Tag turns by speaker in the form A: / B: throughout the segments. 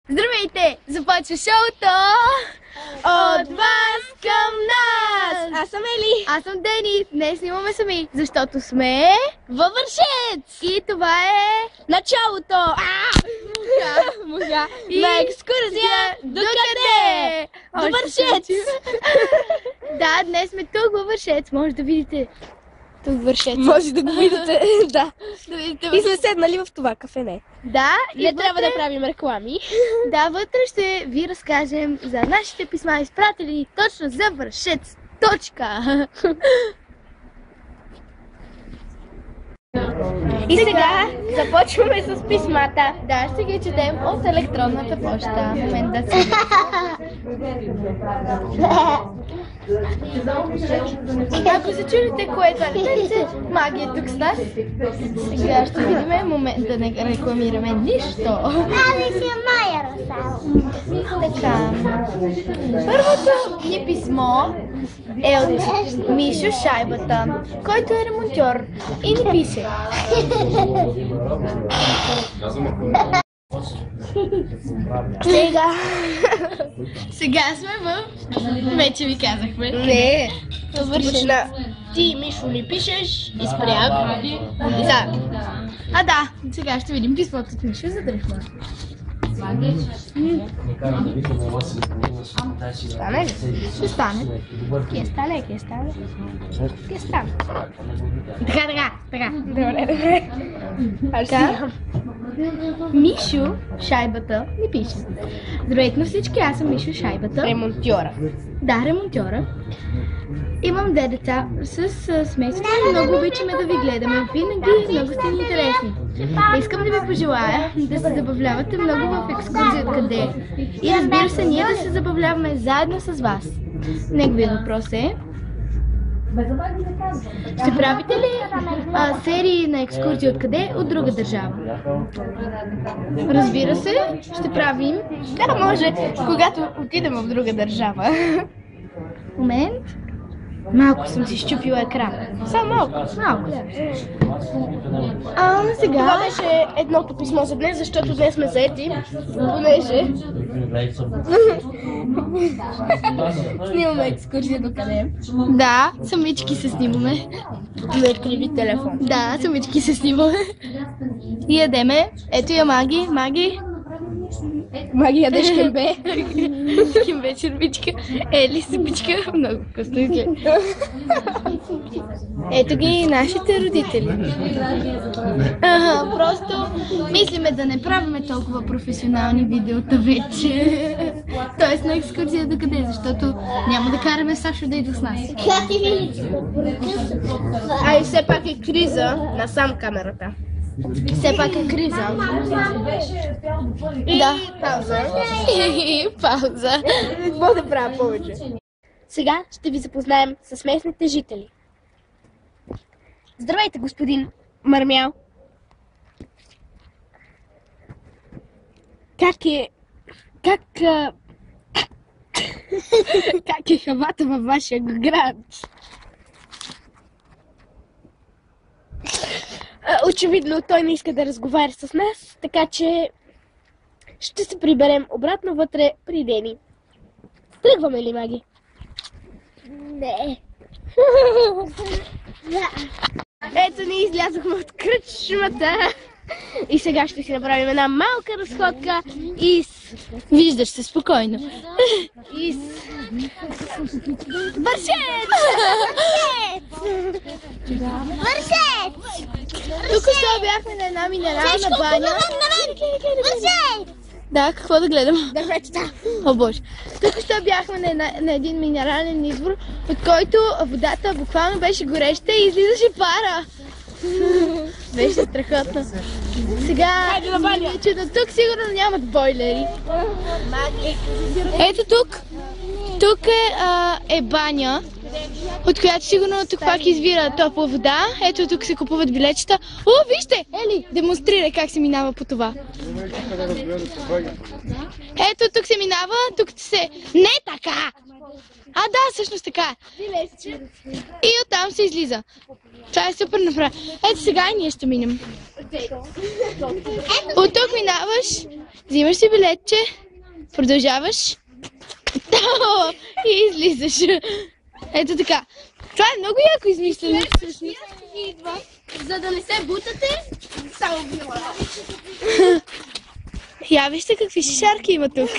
A: Здравейте! Започва шоуто! От вас към нас!
B: Аз съм Ели.
A: Аз съм Денис. Днес снимаме сами, защото сме
B: Във Вършец!
A: и това е
B: Началото!
A: Муха.
B: На екскурзия до къде? До Вършец!
A: Да, днес сме тук във Вършец. Може да видите тук Вършец.
B: Може да го видите, да.
A: Да видите
B: И сме седнали в това кафене.
A: Да,
B: Не трябва да правим реклами.
A: Да, вътре ще ви разкажем за нашите писма, изпратили точно за Вършец. Точка!
B: И сега започваме с писмата.
A: Да, ще ги четем от електронната поща. Момент да си. Ако се чудите кое е това детенце, Маги е тук с нас. Сега ще видим, момент да не рекламираме нищо.
C: Ами си е Майя Росал.
A: Така. Първото ни писмо е от Мишо Шайбата, който е ремонтьор и ни пише. Сега сме в... Вече ви казахме.
B: Не.
A: Вършена.
B: Ти, Мишо, ни пишеш и спрям. Да.
A: А, да. Сега ще видим писмото от Мишо за дръхма.
B: Стане ли?
A: Ще стане.
B: Ке стане.
A: Така.
B: Добре. Аз
A: Така. Мишо Шайбата ни пише. Здравейте на всички, аз съм Мишо Шайбата.
B: ремонтьора.
A: Да, ремонтьора. Имам две деца с смесица и много обичаме да ви гледаме. Винаги много сте ни интересни. Искам да ви пожелая да се забавлявате много в екскурзия откъде. И разбира се, ние да се забавляваме заедно с вас. Неговият въпрос е: ще правите ли серии на екскурзии откъде от друга държава? Разбира се, ще правим.
B: Да, може, когато отидем в друга държава.
A: Момент. Малко съм си щупила екран.
B: Само малко.
A: Малко.
B: Това
A: Сега
B: беше едното писмо за днес, защото днес сме заети, понеже снимаме екскурзия до къде.
A: да, самички се снимаме.
B: На криви телефон.
A: Да, самички се снимаме. И ядеме. Ето я Маги.
B: Магия ядеш кембе.
A: Кембе червичка. Ели сипичка. Много вкусно изглежда. Ето ги и нашите родители. Просто мислиме да не правиме толкова професионални видеота вече. Тоест на екскурзия до къде, защото няма да караме Сашо да идва с нас.
C: Как ти видиш?
B: А и все пак е криза, насам камерата.
A: Все пак е криза.
B: И
A: Да.
B: пауза.
A: И пауза.
B: Какво да правя повече? Сега ще ви запознаем с местните жители. Здравейте, господин Мармял. Как е хавата във вашия град? Очевидно той не иска да разговаря с нас, така че ще се приберем обратно вътре при Дени. Тръгваме ли, Маги?
C: Не.
B: Ето ни излязохме от кръчмата и сега ще си направим една малка разходка
A: Виждаш се спокойно.
B: Вършец!
C: Вършец!
A: Тук що бяхме на една минерална баня.
C: Вършец!
A: Да, какво да гледам?
B: Да, вече да.
A: О боже. Тук що бяхме на един минерален извор, от който водата буквално беше гореща и излизаше пара. Беше страхотно. Сега,
B: Хайде на баня.
A: че до тук сигурно нямат бойлери. Ето тук. Тук е баня, от която сигурно тук пак извира топла вода. Ето тук се купуват билетчета. О, вижте! Ели, демонстрирай как се минава по това. Ето тук се минава, тук се... Не така! А, да, всъщност така. И оттам се излиза. Това е супер направо. Ето сега и ние ще минем. От тук минаваш, взимаш си билетче, продължаваш и излизаш. Ето така. Това е много яко измислено.
B: За да не се бутате, само била.
A: Я вижте какви шишарки има тук.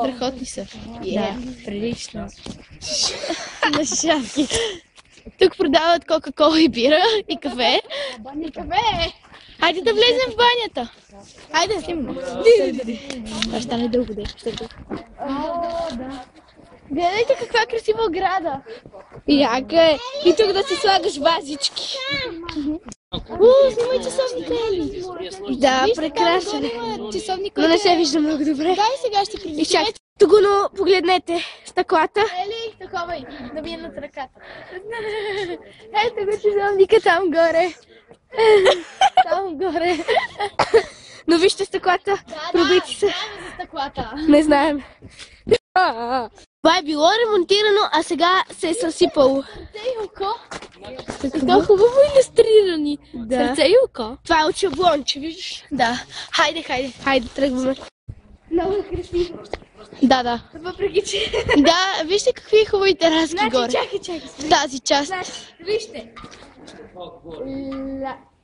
A: Страхотни са. Да, прилично. На шишарки. Тук продават кока-кола и бира и кафе. Хайде да влезем в банята. Хайде, снимаме. Това ще стане дълго ден. Гледайте каква красива ограда.
B: Яка е. И тук да си слагаш вазички.
A: Снимай часовника, Ели.
B: Да, прекрасен.
A: Часовник,
B: Но не се вижда много добре.
A: Дай сега ще приближим.
B: Изчакайте. Тук, но погледнете стъклата.
A: Ели, таковай, да ми е над ръката. Ето го часовника там горе. Там горе.
B: Но вижте стъклата. Пробити са.
A: Знаем за стъклата.
B: Не знаем. Това е било ремонтирано, а сега се е съсипало.
A: Сърце и око.
B: Така хубаво илюстрирани.
A: Да.
B: Сърце и око. Това е от шаблонче, виждаш?
A: Да. Хайде.
B: Хайде, тръгваме.
A: Много красиво.
B: Да.
A: Въпреки, че...
B: Да, вижте какви хубави тераски горе.
A: Чакай.
B: В тази част.
A: Вижте.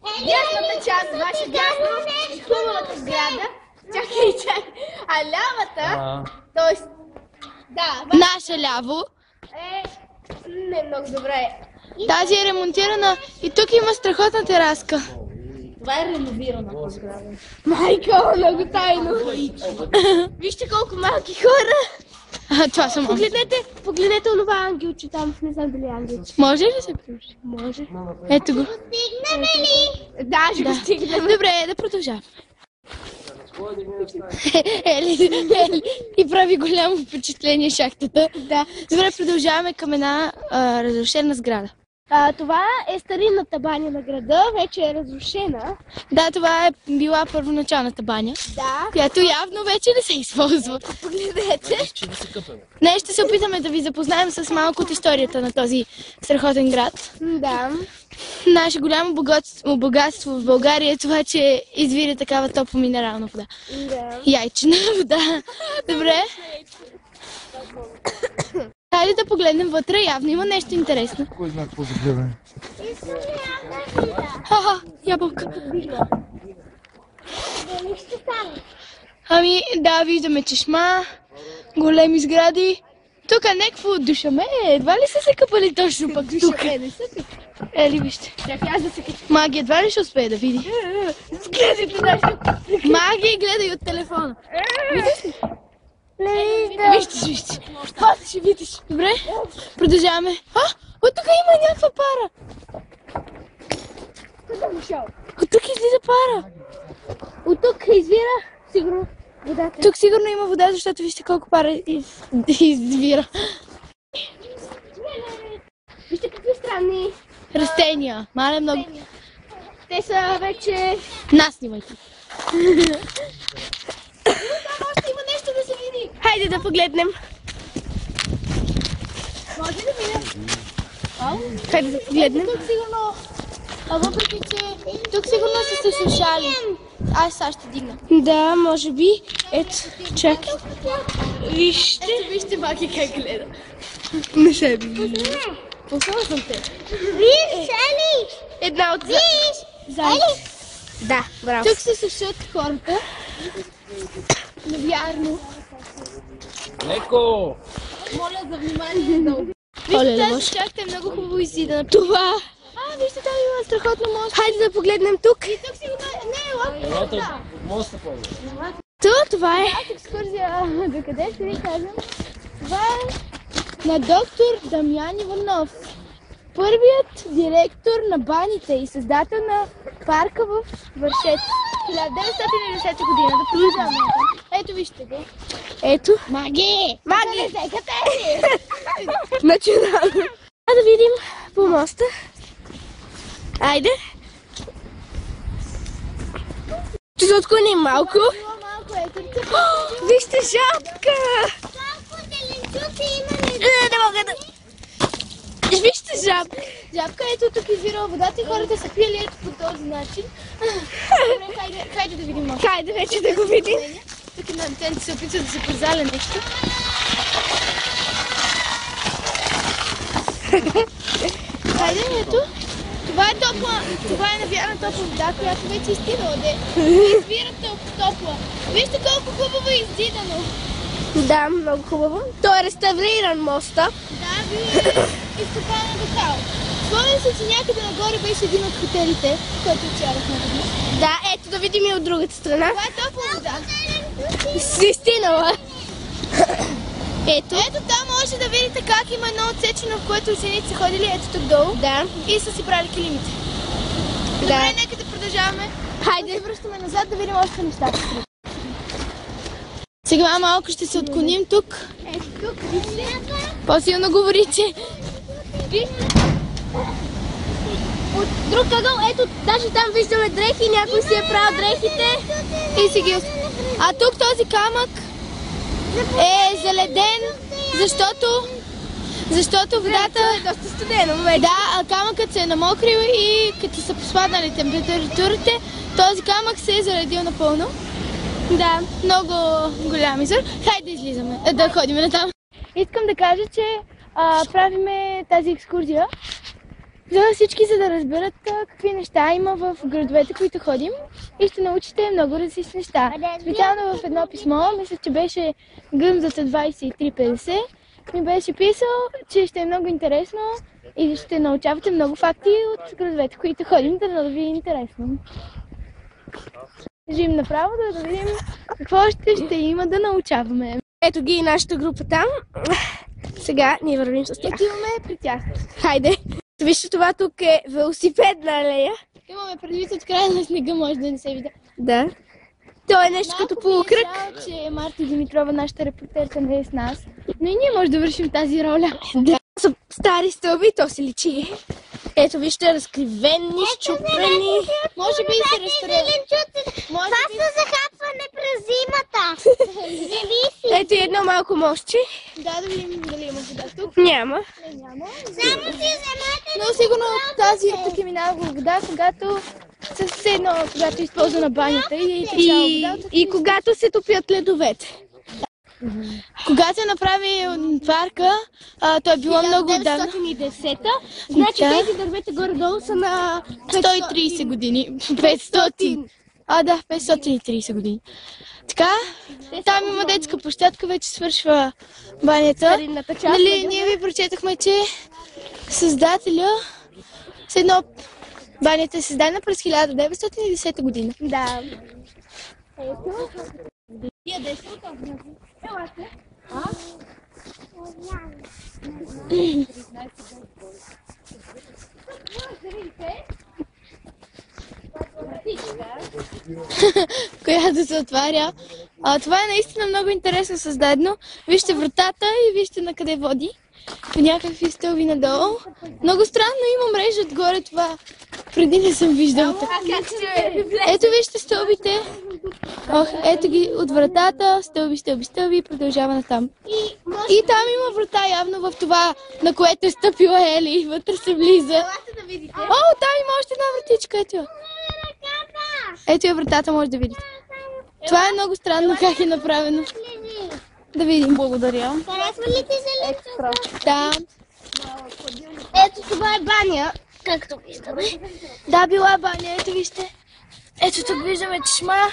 A: Дясната част, ваша дясна, хубавата сграда. Чакай. А лявата, т.е. да,
B: Наше ляво.
A: не много добре.
B: Тази е ремонтирана и тук има страхотна тераска.
A: Това е реновирана сграда.
B: Майка, много тайно. Вижте колко малки хора. Това съм. Погледнете онова ангелче там. Не знам дали е ангелче. Може ли да се приближи? Може. Ето го.
C: Стигнаме ли?
B: Да, ще го стигнем. Добре, да продължаваме. Ели, и прави голямо впечатление шахтата. Да. Добре, продължаваме към една разрушена сграда. Това е старинната баня на града, вече е разрушена. Да, това е била първоначалната баня, която явно вече не се използва. Погледнете. Днес ще се опитаме да ви запознаем с малко от историята на този страхотен град. Да. Наше голямо богатство в България е това, че извира такава топла минерална вода. Да. Яйчена вода. Добре. Хайде да погледнем вътре, явно има нещо интересно.
D: Кой знае какво загледаме?
B: Ябълка. Ами, да, виждаме чешма, големи сгради. Тук е някакво душаме. Едва ли са се къпали точно пък тук? Ели, вижте. Маги, едва ли ще успее да види? Маги, гледай от телефона. Виждаш ли? Вижте. После ще видиш. Добре, продължаваме. От тук има някаква пара. От тук излиза пара. От тук извира сигурно водата. Тук сигурно има вода, защото вижте колко пара извира. Вижте какви странни растения. Мале много. Те са вече... Нас снимайте. Още има нещо да се види. Хайде да погледнем.
A: Може ли да видим?
B: Хайде да погледнем.
A: Тук сигурно... въпреки, че тук сигурно са се слушали. Аз сега ще дигна.
B: Да, може би. Ето, чакай. Вижте.
A: Ето вижте Маги как гледа.
B: Не се вижда.
A: Послала съм те.
C: Виж, Ели!
B: Една от
C: Ели!
B: Да, браво.
A: Тук се сушат хората. Навярно.
D: Леко!
A: Моля за внимание да
B: Оле,
A: Вижте, чакайте, много хубаво изидана.
B: това.
A: Вижте, там има страхотно мост.
B: Хайде да погледнем тук.
A: И тук сигурно не е лапка.
D: Моста по-добре.
B: Това е.
A: Екскурзия до къде ще ви кажем. Това е на доктор Дамян Иванов. Първият директор на баните и създател на парка в Вършец. 1910 година. Да продължаваме. Ето вижте го.
B: Ето.
A: Маги!
B: Начинаме. Да видим по моста. Айде. Ще се отклоним малко. Вижте жабка! Не мога да... Вижте жабка.
A: Жабка, ето тук извирала водата и хората са пиели ето този начин. Добре, хайде да видим още.
B: Хайде вече да го видим.
A: Тук на антените се опитва да се позаля нещо. Хайде, ето. Това е навярна топла вода, която вече е стигнала, извира топла. Вижте колко хубаво е издидано.
B: Да, много хубаво. Той е реставриран моста.
A: Да, изкопана до кал. Спомням се, че някъде нагоре беше един от хотелите, който отсядахме днес.
B: Да, ето да видим и от другата страна.
A: Това е топла вода.
B: Си стигнала. Ето.
A: Ето там може да видите как има едно отсечено, в което ученици са ходили, ето тук долу.
B: Да.
A: И са си брали килимите. Добре, нека да продължаваме.
B: Хайде.
A: Да се връщаме назад да видим още неща. Сега малко ще се отклоним тук.
C: Ето тук, вижте.
A: По-силно говорите.
B: От друг ъгъл, ето, даже там виждаме дрехи, някой си е правил дрехите.
A: И си ги А тук този камък е заледен, защото водата
B: е доста студено вече.
A: Да, а камъкът се е намокрил и като са поспаднали температурите, този камък се е заледил напълно. Да, много голям извор. Хайде да излизаме, да ходим натам. Искам да кажа, че правиме тази екскурзия за всички, за да разберат какви неща има в градовете, които ходим, и ще научите много различни неща. Специално в едно писмо, мисля, че беше Гъмзата 2350, ми беше писал, че ще е много интересно и ще научавате много факти от градовете, които ходим, да ви е интересно. Жим направо да видим какво ще има да научаваме.
B: Ето ги и нашата група там. Сега ние вървим с тях.
A: Отиваме при тях.
B: Хайде. Вижте, това тук е велосипедна алея.
A: Имаме предвид от края на снега, може да не се видя.
B: Да. То е нещо като полукръг.
A: Малко ми е жал, че Марта Димитрова, нашата репортерка, не е с нас. Но и ние може да вършим тази роля.
B: Да. Са стари стълби, то се личи. Ето вижте, разкривени, счупени.
A: Може би се реставрират.
C: Това са захапване през зимата.
B: Ето и едно малко мостче.
A: Да видим дали има вода тук.
B: Няма.
A: Няма.
C: Само си вземете.
A: Но сигурно тук е минава вода, когато когато е използвана банята и течала вода.
B: И когато се топят ледовете.
A: Когато направи парка, той е било много отдавна.
B: 1910-та. Значи тези дървета горе-долу са на
A: 130 години. 500. Да, 530 години. Така, там има детска площадка, вече свършва банята. Нали, ние ви прочетахме, че създателя банята е създадена през 1910 година.
B: Да.
A: Която се отваря. Това е наистина много интересно създадено. Вижте вратата и вижте на къде води. По някакви стълби надолу. Много странно, има мрежа отгоре, това преди не съм виждала така. Ето вижте стълбите. Ето ги от вратата, стълби и продължава натам. И там има врата явно в това, на което е стъпила Ели. Вътре се влиза. Там има още една вратичка, ето. Ето е вратата, може да видите. Това е много странно как е направено. Да видим. Благодаря.
C: Харесва ли ти зеленчука?
A: Да.
C: Ето това е баня, както виждаме.
A: Да, била баня, ето вижте. Ето тук виждаме чешма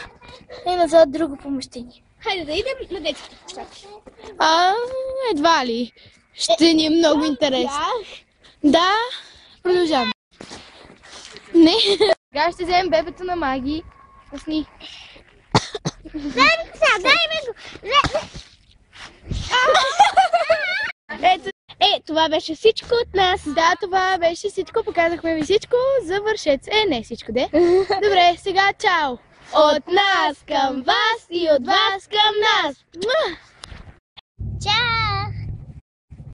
A: и назад друго помещение.
B: Хайде да идем на детската площадка.
A: Едва ли. Ще ни е много интересно. Да, продължаваме. Не. Сега ще вземем бебето на Маги. Пусни.
C: Дай ми го.
B: Това беше всичко от нас.
A: Да, това беше всичко. Показахме ви всичко. Завършец. Не всичко, де. Добре, сега чао. От нас към вас и от вас към нас.